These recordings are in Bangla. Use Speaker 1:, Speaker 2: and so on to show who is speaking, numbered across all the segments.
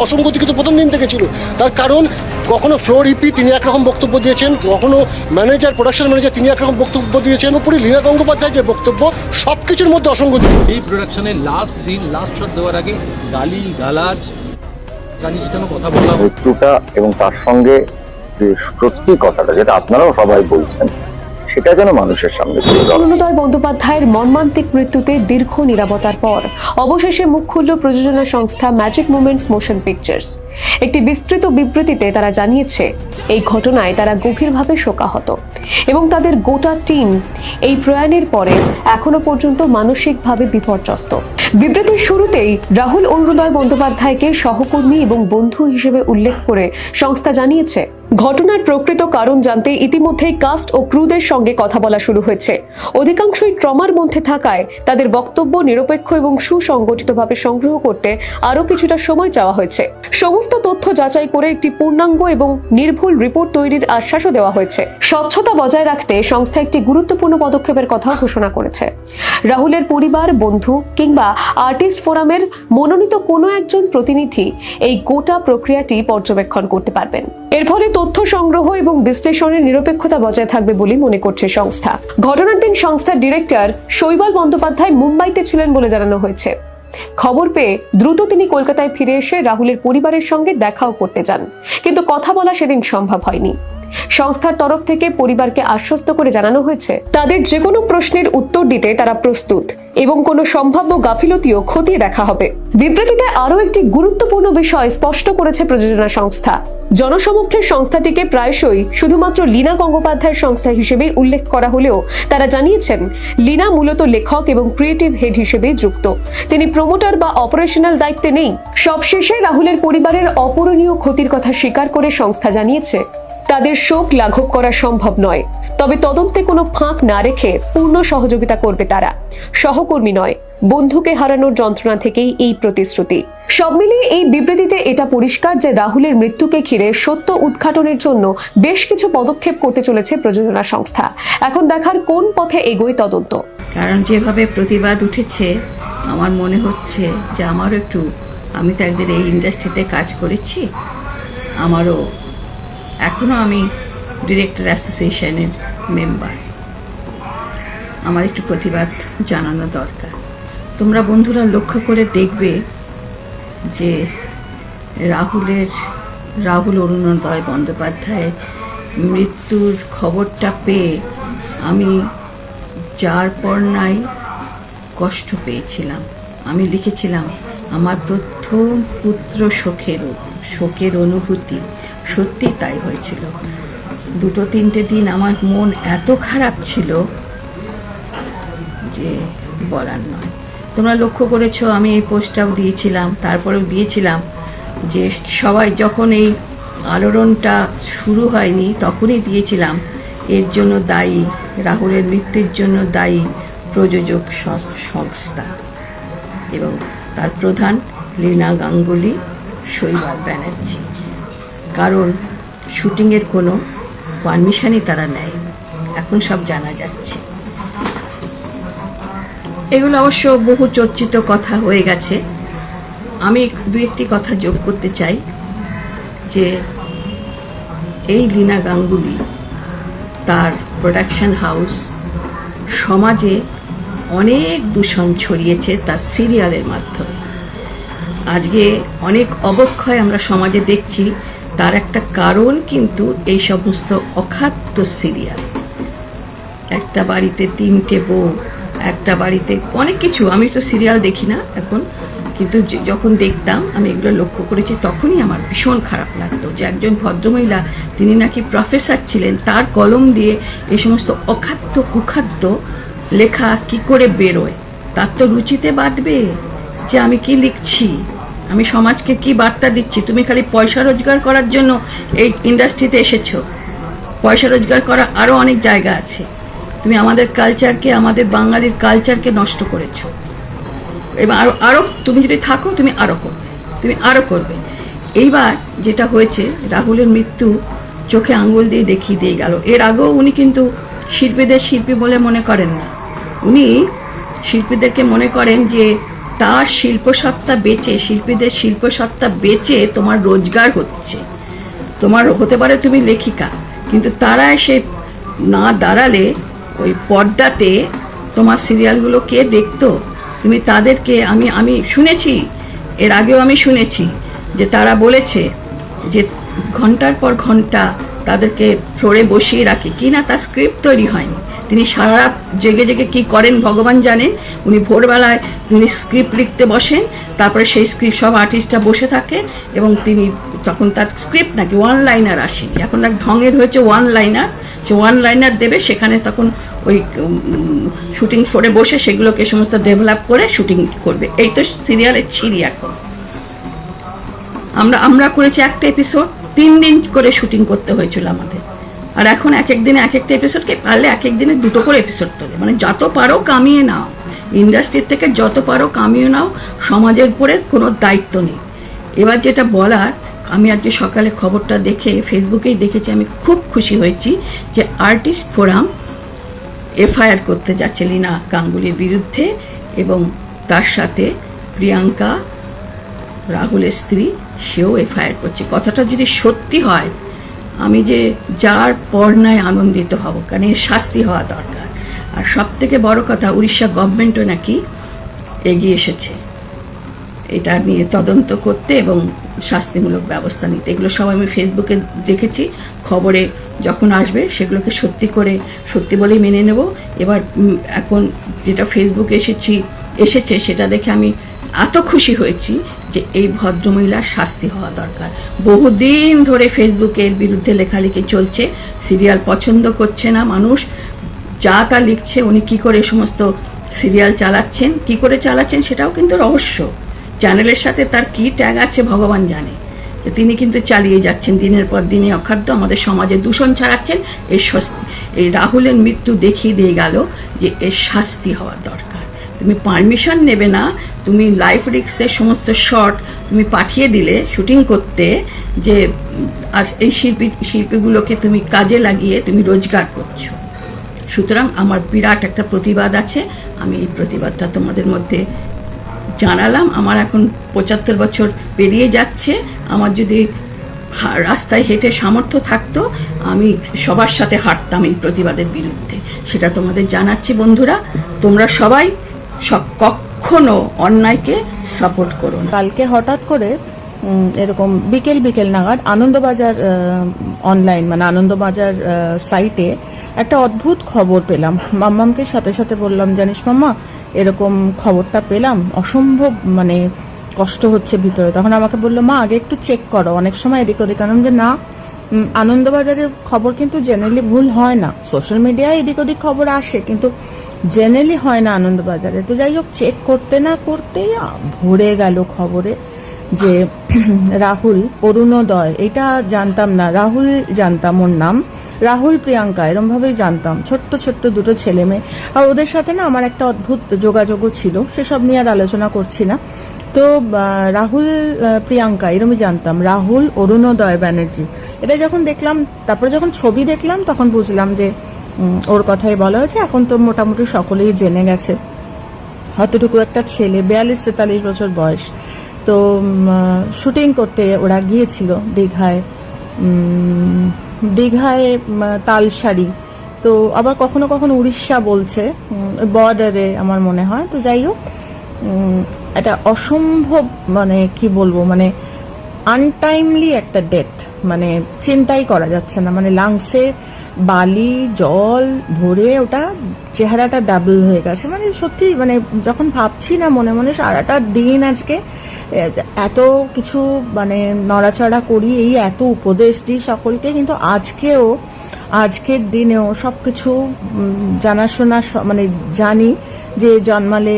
Speaker 1: অসংগতি কিন্তু প্রথম দিন থেকে ছিল। তার কারণ কখনো ফ্লোর ইপি তিনি একরকম বক্তব্য দিয়েছেন, কখনো ম্যানেজার প্রোডাকশন ম্যানেজার তিনি একরকম বক্তব্য দিয়েছেন, উপরে লীনা গঙ্গোপাধ্যায় যে বক্তব্য সব কিছুর মধ্যে অসংগতি।
Speaker 2: এই প্রোডাকশনের লাস্ট দিন লাস্ট শট দেওয়ার আগে গালি গালাজ রাজনীতির কথা বলা
Speaker 3: মৃত্যুটা এবং তার সঙ্গে যে সত্যি কথাটা যেটা আপনারাও সবাই বলছেন সেটা যেন মানুষের সামনে তুলে ধরা।
Speaker 4: অরুণোদয় বন্দ্যোপাধ্যায়ের মর্মান্তিক মৃত্যুতে দীর্ঘ নীরবতার পর অবশেষে মুখ খুলল প্রযোজনা সংস্থা ম্যাজিক মুভমেন্টস মোশন পিকচার্স। একটি বিস্তৃত বিবৃতিতে তারা জানিয়েছে এই ঘটনায় তারা গভীরভাবে শোকাহত এবং তাদের গোটা টিম এই প্রয়াণের পরে এখনো পর্যন্ত মানসিকভাবে বিপর্যস্ত। বিবৃতির শুরুতেই রাহুল অরুণোদয় বন্দ্যোপাধ্যায়কে সহকর্মী এবং বন্ধু হিসেবে উল্লেখ করে সংস্থা জানিয়েছে, ঘটনার প্রকৃত কারণ জানতে ইতিমধ্যেই কাস্ট ও ক্রুদের সঙ্গে কথা বলা শুরু হয়েছে। অধিকাংশই ট্রমার মধ্যে থাকায় তাদের বক্তব্য নিরপেক্ষ এবং সুসংগঠিতভাবে সংগ্রহ করতে আরও কিছুটা সময় চাওয়া হয়েছে। সমস্ত তথ্য যাচাই করে একটি পূর্ণাঙ্গ এবং নির্ভুল রিপোর্ট তৈরির আশ্বাসও দেওয়া হয়েছে। স্বচ্ছতা বজায় রাখতে সংস্থা একটি গুরুত্বপূর্ণ পদক্ষেপের কথাও ঘোষণা করেছে। রাহুলের পরিবার, বন্ধু কিংবা আর্টিস্ট ফোরামের মনোনীত কোনো একজন প্রতিনিধি এই গোটা প্রক্রিয়াটি পর্যবেক্ষণ করতে পারবেন। এর ফলে তথ্য সংগ্রহ এবং বিশ্লেষণের নিরপেক্ষতা বজায় থাকবে বলে মনে করছে সংস্থা। ঘটনার দিন সংস্থার ডিরেক্টর শৈবাল বন্দ্যোপাধ্যায় মুম্বাইতে ছিলেন বলে জানানো হয়েছে। খবর পেয়ে দ্রুত তিনি কলকাতায় ফিরে এসে রাহুলের পরিবারের সঙ্গে দেখাও করতে যান, কিন্তু কথা বলা সেদিন সম্ভব হয়নি। সংস্থার তরফ থেকে পরিবারকে আশ্বস্ত করে জানানো হয়েছে তাদের যে কোনো প্রশ্নের উত্তর দিতে তারা প্রস্তুত এবং কোনো সম্ভাব্য গাফিলতিও খতিয়ে দেখা হবে। বিবৃতিতে আরও একটি গুরুত্বপূর্ণ বিষয় স্পষ্ট করেছে প্রযোজনা সংস্থা। জনসমক্ষে সংস্থাটিকে প্রায়শই শুধুমাত্র লীনা গঙ্গোপাধ্যায়ের সংস্থা হিসেবেই উল্লেখ করা হলেও তারা জানিয়েছেন লীনা মূলত লেখক এবং ক্রিয়েটিভ হেড হিসেবে যুক্ত। তিনি প্রমোটার বা অপারেশনাল দায়িত্বে নেই। সবশেষে রাহুলের পরিবারের অপূরণীয় ক্ষতির কথা স্বীকার করে সংস্থা জানিয়েছে তাদের শোক লাঘব করা সম্ভব নয়, তবে তদন্তে কোনো ফাঁক না রেখে পূর্ণ সহযোগিতা করবে তারা। সহকর্মী নয়, বন্ধুকে হারানোর যন্ত্রণা থেকেই এই প্রতিশ্রুতি। সব মিলিয়ে এই বিবৃতিতে এটা পরিষ্কার যে রাহুলের মৃত্যুকে ঘিরে সত্য উদ্ঘাটনের জন্য বেশ কিছু পদক্ষেপ করতে চলেছে প্রযোজনা সংস্থা। এখন দেখার কোন পথে এগোয় তদন্ত।
Speaker 5: কারণ যেভাবে প্রতিবাদ উঠেছে আমার মনে হচ্ছে যে আমারও একটু, আমি তো একদিন এই ইন্ডাস্ট্রিতে কাজ করেছি, আমারও এখনও আমি ডিরেক্টর অ্যাসোসিয়েশনের মেম্বার, আমার একটু প্রতিবাদ জানানো দরকার। তোমরা বন্ধুরা লক্ষ্য করে দেখবে যে রাহুল অরুণোদয় বন্দ্যোপাধ্যায়ের মৃত্যুর খবরটা পেয়ে আমি যার পর নাই কষ্ট পেয়েছিলাম। আমি লিখেছিলাম আমার প্রথম পুত্র শোকের অনুভূতি, সত্যি তাই হয়েছিল। 2-3 দিন আমার মন এত খারাপ ছিল যে বলার নয়। তোমরা লক্ষ্য করেছো আমি এই পোস্টটাও দিয়েছিলাম, তারপরেও দিয়েছিলাম যে সবাই যখন এই আলোড়নটা শুরু হয়নি তখনই দিয়েছিলাম এর জন্য দায়ী, রাহুলের মৃত্যুর জন্য দায়ী প্রযোজক সংস্থা এবং তার প্রধান লীনা গাঙ্গুলি, শৈবাল ব্যানার্জি। কারণ শুটিংয়ের কোনো পারমিশনই তারা নেয়, এখন সব জানা যাচ্ছে। এগুলো অবশ্য বহু চর্চিত কথা হয়ে গেছে। আমি 2-1টি কথা যোগ করতে চাই যে এই লীনা গাঙ্গুলি, তার প্রোডাকশন হাউস সমাজে অনেক দূষণ ছড়িয়েছে তার সিরিয়ালের মাধ্যমে। আজকে অনেক অবক্ষয় আমরা সমাজে দেখছি, তার একটা কারণ কিন্তু এই সমস্ত অখাদ্য সিরিয়াল। একটা বাড়িতে 3টে বউ, একটা বাড়িতে অনেক কিছু। আমি তো সিরিয়াল দেখি না এখন, কিন্তু যখন দেখতাম আমি এগুলো লক্ষ্য করেছি, তখনই আমার ভীষণ খারাপ লাগতো যে একজন ভদ্রমহিলা, তিনি নাকি প্রফেসর ছিলেন, তার কলম দিয়ে এই সমস্ত অখাদ্য কুখাদ্য লেখা কি করে বেরোয়? তার তো রুচিতে বাঁধবে যে আমি কি লিখছি, আমি সমাজকে কি বার্তা দিচ্ছি। তুমি খালি পয়সা রোজগার করার জন্য এই ইন্ডাস্ট্রিতে এসেছো, পয়সা রোজগার করা আরও অনেক জায়গা আছে। তুমি আমাদের কালচারকে, আমাদের বাঙালির কালচারকে নষ্ট করেছো এবং আরও তুমি যদি থাকো তুমি আরও করবে। এইবার যেটা হয়েছে, রাহুলের মৃত্যু চোখে আঙুল দিয়ে দেখিয়ে দিয়ে গেল। এর আগেও উনি কিন্তু শিল্পীদের শিল্পী বলে মনে করেন না, উনি শিল্পীদেরকে মনে করেন যে তার শিল্পসত্তা বেচে, শিল্পীদের শিল্পসত্তা বেচে তোমার রোজগার হচ্ছে। তোমার হতে পারে তুমি লেখিকা, কিন্তু তারা এসে না দাঁড়ালে ওই পর্দাতে তোমার সিরিয়ালগুলো কে দেখতো? তুমি তাদেরকে, আমি শুনেছি, এর আগেও আমি শুনেছি যে তারা বলেছে যে ঘন্টার পর ঘন্টা তাদেরকে ফ্লোরে বসিয়ে রাখে, কি না তার স্ক্রিপ্ট তৈরি হয়নি। তিনি সারা রাত জেগে জেগে কী করেন ভগবান জানেন। উনি ভোরবেলায় তিনি স্ক্রিপ্ট লিখতে বসেন, তারপরে সেই স্ক্রিপ্ট সব আর্টিস্টরা বসে থাকে এবং তিনি তখন তার স্ক্রিপ্ট নাকি ওয়ান লাইনার আসেনি, এখন এক ঢঙের হয়েছে ওয়ান লাইনার, সে ওয়ান লাইনার দেবে, সেখানে তখন ওই শুটিং ফ্লোরে বসে সেগুলোকে সমস্ত ডেভেলপ করে শুটিং করবে। এই তো সিরিয়ালের ছিরি এখন। আমরা করেছি একটা এপিসোড 3 দিন করে শুটিং করতে হয়েছিল আমাদের, আর এখন এক এক দিনে এক একটা এপিসোডকে পারলে এক এক দিনে 2টো করে এপিসোড তোলে। মানে যত পারো কামিয়ে নাও, ইন্ডাস্ট্রির থেকে যত পারো কামিয়ে নাও, সমাজের উপরে কোনো দায়িত্ব নেই। এবার যেটা বলার, আমি আজকে সকালে খবরটা দেখে ফেসবুকেই দেখেছি, আমি খুব খুশি হয়েছি যে আর্টিস্ট ফোরাম এফআইআর করতে যাচ্ছে লীনা গাঙ্গুলির বিরুদ্ধে, এবং তার সাথে প্রিয়াঙ্কা, রাহুলের স্ত্রী, সেও এফআইআর করছে। কথাটা যদি সত্যি হয়, আমি যে যার পর্নায় আনন্দিত হব, কারণ এর শাস্তি হওয়া দরকার। আর সব থেকে বড় কথা, উড়িষ্যা গভর্নমেন্টও নাকি এগিয়ে এসেছে এটা নিয়ে তদন্ত করতে এবং শাস্তিমূলক ব্যবস্থা নিতে। এগুলো সব আমি ফেসবুকে দেখেছি, খবরে যখন আসবে সেগুলোকে সত্যি বলেই মেনে নেব। এবার এখন যেটা ফেসবুকে এসেছে সেটা দেখে আমি এত খুশি হয়েছি যে এই ভদ্রমহিলার শাস্তি হওয়া দরকার। বহুদিন ধরে ফেসবুকের বিরুদ্ধে লেখালেখি চলছে, সিরিয়াল পছন্দ করছে না মানুষ, যা তা লিখছে। উনি কী করে সমস্ত সিরিয়াল চালাচ্ছেন, কী করে চালাচ্ছেন সেটাও কিন্তু রহস্য। চ্যানেলের সাথে তার কী ট্যাগ আছে ভগবান জানে। তিনি কিন্তু চালিয়ে যাচ্ছেন দিনের পর দিনে অখাদ্য, আমাদের সমাজে দূষণ ছড়াচ্ছেন। এই রাহুলের মৃত্যু দেখিয়ে দিয়ে গেল যে এর শাস্তি হওয়া দরকার। তুমি পারমিশন নেবে না, তুমি লাইফ রিস্কের সমস্ত শট তুমি পাঠিয়ে দিলে শুটিং করতে, যে আর এই শিল্পীগুলোকে তুমি কাজে লাগিয়ে তুমি রোজগার করছো। সুতরাং আমার বিরাট একটা প্রতিবাদ আছে, আমি এই প্রতিবাদটা তোমাদের মধ্যে জানালাম। আমার এখন 75 বছর পেরিয়ে যাচ্ছে, আমার যদি রাস্তায় হেঁটে সামর্থ্য থাকতো আমি সবার সাথে হাঁটতাম এই প্রতিবাদের বিরুদ্ধে, সেটা তোমাদের জানাচ্ছি। বন্ধুরা, তোমরা সবাই কখনো অন্যায়কে সাপোর্ট করো না।
Speaker 6: কালকে হঠাৎ করে এরকম বিকেল নাগাদ আনন্দবাজার অনলাইন মানে আনন্দবাজার সাইটে একটা অদ্ভুত খবর পেলাম। মাম্মামকে সাথে সাথে বললাম, জানিস মাম্মা, এরকম খবরটা পেলাম, অসম্ভব মানে কষ্ট হচ্ছে ভিতরে। তখন আমাকে বললো, মা আগে একটু চেক করো, অনেক সময় এদিক ওদিক। কারণ যে না, আনন্দবাজারের খবর কিন্তু জেনারেলি ভুল হয় না, সোশ্যাল মিডিয়ায় এদিক ওদিক খবর আসে, কিন্তু জেনারেলি হয় না আনন্দবাজারে। তো যাই হোক, চেক করতে না করতেই ভরে গেল খবরে যে রাহুল, অরুণোদয়, এটা জানতাম না, রাহুল জানতাম ওর নাম, রাহুল প্রিয়াঙ্কা এরমভাবেই জানতাম, ছোট্ট 2টো ছেলে মেয়ে। আর ওদের সাথে না আমার একটা অদ্ভুত যোগাযোগও ছিল, সেসব নিয়ে আর আলোচনা করছি না। তো রাহুল প্রিয়াঙ্কা এরমই জানতাম, রাহুল অরুণোদয় ব্যানার্জি এটা যখন দেখলাম, তারপরে যখন ছবি দেখলাম তখন বুঝলাম যে ওর কথাই বলা হয়েছে। এখন তো মোটামুটি সকলেই জেনে গেছে। হয়তোটুকু একটা ছেলে, 42-43 বছর বয়স। তো শুটিং করতে ওরা গিয়েছিল দীঘায় তালসারি, তো আবার কখনো কখনো উড়িষ্যা বলছে, বর্ডারে আমার মনে হয়। তো যাই হোক, এটা অসম্ভব মানে কি বলবো, মানে আনটাইমলি একটা ডেথ, মানে চিন্তাই করা যাচ্ছে না। মানে লাংসে বালি জল ভরে ওটা চেহারাটা ডাবল হয়ে গেছে। মানে সত্যি, মানে যখন ভাবছি না মনে মনে সারাটা দিন আজকে এত কিছু মানে নড়াচড়া করি, এই এত উপদেশ দিই সকলকে, কিন্তু আজকের দিনেও সব কিছু জানাশোনা, মানে জানি যে জন্মালে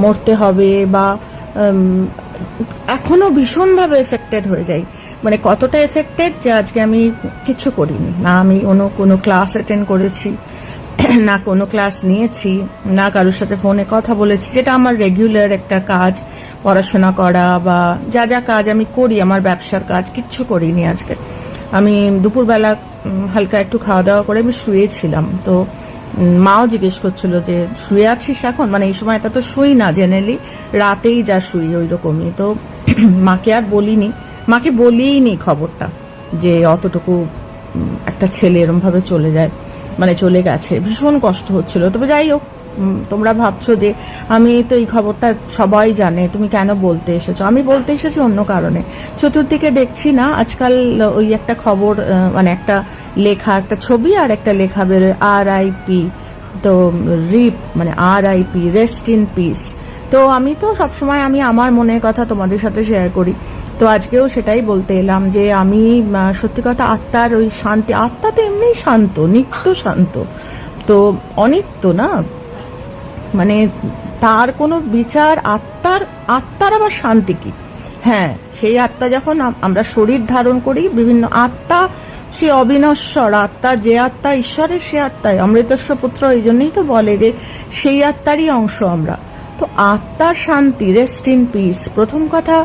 Speaker 6: মরতে হবে, বা এখনো ভীষণভাবে এফেক্টেড হয়ে যাই। মানে কতটা এফেক্টেড যে আজকে আমি কিচ্ছু করিনি, না আমি কোনো ক্লাস অ্যাটেন্ড করেছি, না কোনো ক্লাস নিয়েছি, না কারোর সাথে ফোনে কথা বলেছি, যেটা আমার রেগুলার একটা কাজ, পড়াশোনা করা বা যা কাজ আমি করি, আমার ব্যবসার কাজ, কিচ্ছু করিনি আজকে। আমি দুপুরবেলা হালকা একটু খাওয়া দাওয়া করে আমি শুয়েছিলাম। তো মাও জিজ্ঞেস করছিল যে শুয়ে আছিস এখন, মানে এই সময়টা তো শুই না জেনারেলি, রাতেই যা শুই ওই রকমই। তো মাকে আর বলিনি, মাকে বলিনি খবরটা যে অতটুকু একটা ছেলে এরম ভাবে চলে যায়, মানে চলে গেছে। ভীষণ কষ্ট হচ্ছিল। তবে যাই হোক, তোমরা ভাবছো যে আমি তো এই খবরটা সবাই জানে, তুমি কেন বলতে এসেছো? আমি বলতে এসেছি অন্য কারণে। চতুর্দিকে দেখছি না আজকাল ওই একটা খবর, মানে একটা লেখা, একটা ছবি আর একটা লেখা বেরোয় RIP, তো রিপ মানে RIP, রেস্ট ইন পিস। তো আমি তো সবসময় আমি আমার মনের কথা তোমাদের সাথে শেয়ার করি, তো আজকেও সেটাই বলতে এলাম যে আমি সত্যি কথা আত্মার ওই শান্তি, আত্মা তো এমনিই শান্ত, নিত্য শান্ত, তো অনিত্য না, মানে তার কোনো বিচার, আত্মার আবার শান্তি কি? হ্যাঁ, সেই আত্মা যখন আমরা শরীর ধারণ করি, বিভিন্ন আত্মা, সে অবিনশ্বর আত্মা, যে আত্মা ঈশ্বরের, সে আত্মাই অমৃতস্ব পুত্র, এই জন্যই তো বলে যে সেই আত্মারই অংশ আমরা। তো আত্মার শান্তি, রেস্ট ইন পিস, প্রথম কথা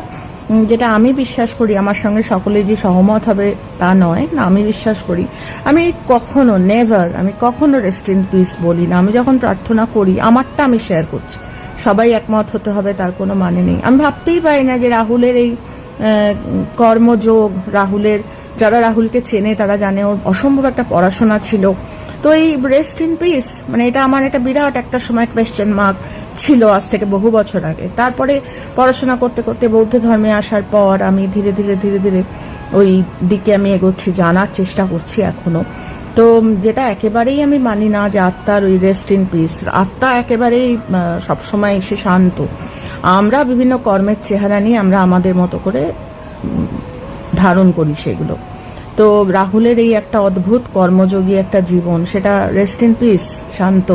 Speaker 6: যেটা আমি বিশ্বাস করি, আমার সঙ্গে সকলে যে সহমত হবে তা নয় না, আমি বিশ্বাস করি, আমি কখনো নেভার, আমি কখনো রেস্ট ইন পিস বলি না। আমি যখন প্রার্থনা করি আমারটা আমি শেয়ার করছি, সবাই একমত হতে হবে তার কোনো মানে নেই। আমি ভাবতেই পারি না যে রাহুলের এই কর্মযোগ, রাহুলের, যারা রাহুলকে চেনে তারা জানে ওর অসম্ভব একটা পড়াশোনা ছিল। তো এই রেস্ট ইন পিস মানে এটা আমার একটা বিরাট একটা সময় কোয়েশ্চেন মার্ক ছিল, আজ থেকে বহু বছর আগে। তারপরে পড়াশোনা করতে করতে বৌদ্ধ ধর্মে আসার পর আমি ধীরে ধীরে ওই দিকে আমি এগোচ্ছি, জানার চেষ্টা করছি এখনো। তো যেটা একেবারেই আমি মানি না যে আত্মার ওই রেস্ট ইন পিস, আত্মা একেবারেই সবসময় এসে শান্ত। আমরা বিভিন্ন কর্মের চেহারা নিয়ে আমরা আমাদের মতো করে ধারণ করি সেগুলো। তো রাহুলের এই একটা অদ্ভুত কর্মযোগী একটা জীবন, সেটা রেস্ট ইন পিস, শান্ত,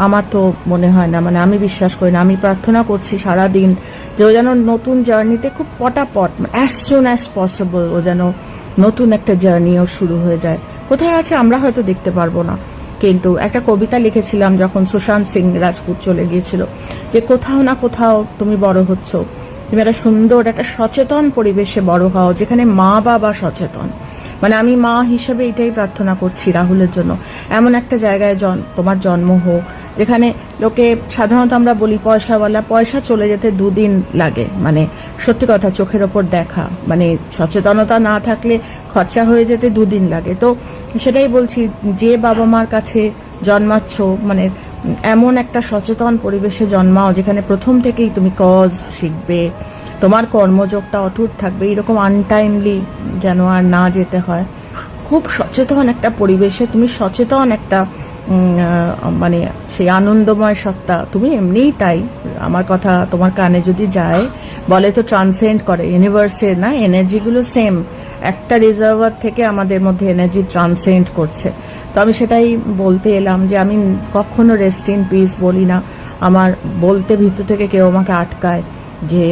Speaker 6: আমার তো মনে হয় না, মানে আমি বিশ্বাস করি না। আমি প্রার্থনা করছি সারাদিন যে ও যেন নতুন জার্নিতে খুব পটাপট, অ্যাজ সুন অ্যাজ পসিবল ও যেন নতুন একটা জার্নিও শুরু হয়ে যায়। কোথায় আছে আমরা হয়তো দেখতে পারবো না, কিন্তু একটা কবিতা লিখেছিলাম যখন সুশান্ত সিং রাজপুত চলে গিয়েছিল, যে কোথাও না কোথাও তুমি বড় হচ্ছ, তুমি একটা সুন্দর একটা সচেতন পরিবেশে বড় হও, যেখানে মা বাবা সচেতন। মানে আমি মা হিসেবে এটাই প্রার্থনা করছি রাহুলের জন্য, এমন একটা জায়গায় তোমার জন্ম হোক যেখানে লোকে, সাধারণত আমরা বলি পয়সাওয়ালা, পয়সা চলে যেতে 2 দিন লাগে, মানে সত্যি কথা চোখের ওপর দেখা, মানে সচেতনতা না থাকলে খরচা হয়ে যেতে 2 দিন লাগে। তো সেটাই বলছি, যে বাবা মার কাছে জন্মাচ্ছ, মানে এমন একটা সচেতন পরিবেশে জন্মাও যেখানে প্রথম থেকেই তুমি কজ শিখবে, তোমার কর্মযোগটা অটুট থাকবে, এরকম আনটাইমলি যেন আর না যেতে হয়। খুব সচেতন একটা পরিবেশে তুমি সচেতন একটা মানে সেই আনন্দময় সত্তা, তুমি এমনিই তাই। আমার কথা তোমার কানে যদি যায়, বলে তো ট্রান্সেন্ড করে ইউনিভার্সের না এনার্জিগুলো সেম, একটা রিজার্ভার থেকে আমাদের মধ্যে এনার্জি ট্রান্সেন্ড করছে। তো আমি সেটাই বলতে এলাম যে আমি কখনো রেস্ট ইন পিস বলি না, আমার বলতে ভিতর থেকে কেউ আমাকে আটকায় যে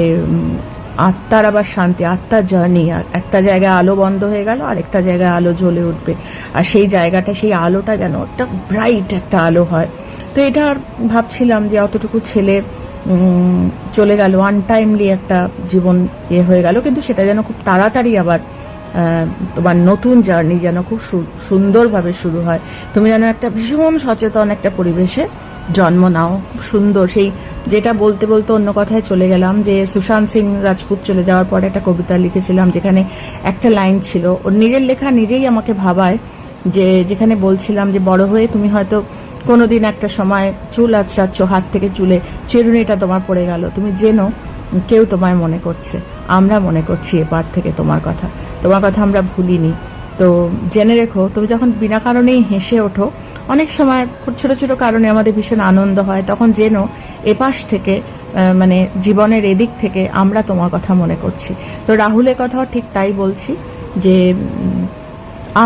Speaker 6: আত্মার আবার শান্তি, আত্মার জার্নি, আর একটা জায়গায় আলো বন্ধ হয়ে গেল, আর একটা জায়গায় আলো জ্বলে উঠবে, আর সেই জায়গাটা, সেই আলোটা যেন একটা ব্রাইট একটা আলো হয়। তো এটা আর ভাবছিলাম যে অতটুকু ছেলে চলে গেল, আনটাইমলি একটা জীবন হয়ে গেল, কিন্তু সেটা যেন খুব তাড়াতাড়ি আবার তোমার নতুন জার্নি যেন খুব সুন্দরভাবে শুরু হয়। তুমি যেন একটা ভীষণ সচেতন একটা পরিবেশে জন্ম নাও, খুব সুন্দর। সেই যেটা বলতে বলতে অন্য কথায় চলে গেলাম, যে সুশান্ত সিং রাজপুত চলে যাওয়ার পরে একটা কবিতা লিখেছিলাম, যেখানে একটা লাইন ছিল, ওর নিজের লেখা নিজেই আমাকে ভাবায়, যে যেখানে বলছিলাম যে বড় হয়ে তুমি হয়তো কোনোদিন একটা সময় চুল আঁচড়াচ্ছ, হাত থেকে চুলে চিরুনিটা তোমার পড়ে গেল, তুমি জেনো কেউ তোমায় মনে করছে, আমরা মনে করছি এবার থেকে তোমার কথা আমরা ভুলিনি। তো জেনে রেখো, তুমি যখন বিনা কারণেই হেসে ওঠো, অনেক সময় খুব ছোট ছোট কারণে আমাদের ভীষণ আনন্দ হয়, তখন জেনো এপাশ থেকে মানে জীবনের এদিক থেকে আমরা তোমার কথা মনে করছি। তো রাহুলের কথাও ঠিক তাই বলছি, যে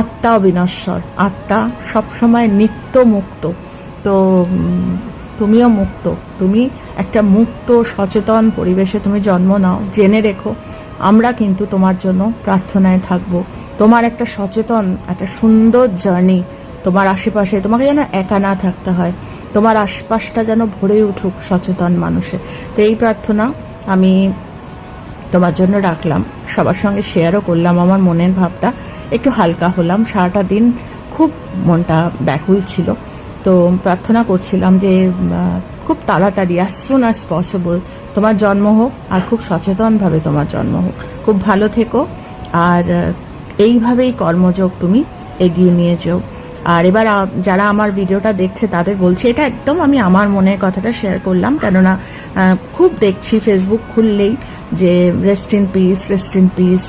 Speaker 6: আত্মা অবিনশ্বর, আত্মা সবসময় নিত্য মুক্ত। তো তুমিও মুক্ত, তুমি একটা মুক্ত সচেতন পরিবেশে তুমি জন্ম নাও। জেনে রেখো, আমরা কিন্তু তোমার জন্য প্রার্থনায় থাকবো। তোমার একটা সচেতন, একটা সুন্দর জার্নি তোমার আশেপাশে, তোমাকে যেন একা না থাকতে হয়, তোমার আশপাশটা যেন ভরে উঠুক সচেতন মানুষে। তো এই প্রার্থনা আমি তোমার জন্য রাখলাম, সবার সঙ্গে শেয়ারও করলাম আমার মনের ভাবটা, একটু হালকা হলাম। সারাটা দিন খুব মনটা ব্যাকুল ছিল, তো প্রার্থনা করছিলাম যে খুব তাড়াতাড়ি অ্যাজ সুন অ্যাজ পসিবল তোমার জন্ম হোক, আর খুব সচেতনভাবে তোমার জন্ম হোক। খুব ভালো থেকো, আর এইভাবেই কর্মযোগ তুমি এগিয়ে নিয়ে যাও। আর এবার যারা আমার ভিডিওটা দেখছে তাদের বলছি, এটা একদম আমি আমার মনের কথাটা শেয়ার করলাম, কেননা খুব দেখছি ফেসবুক খুললেই যে rest in peace, rest in peace.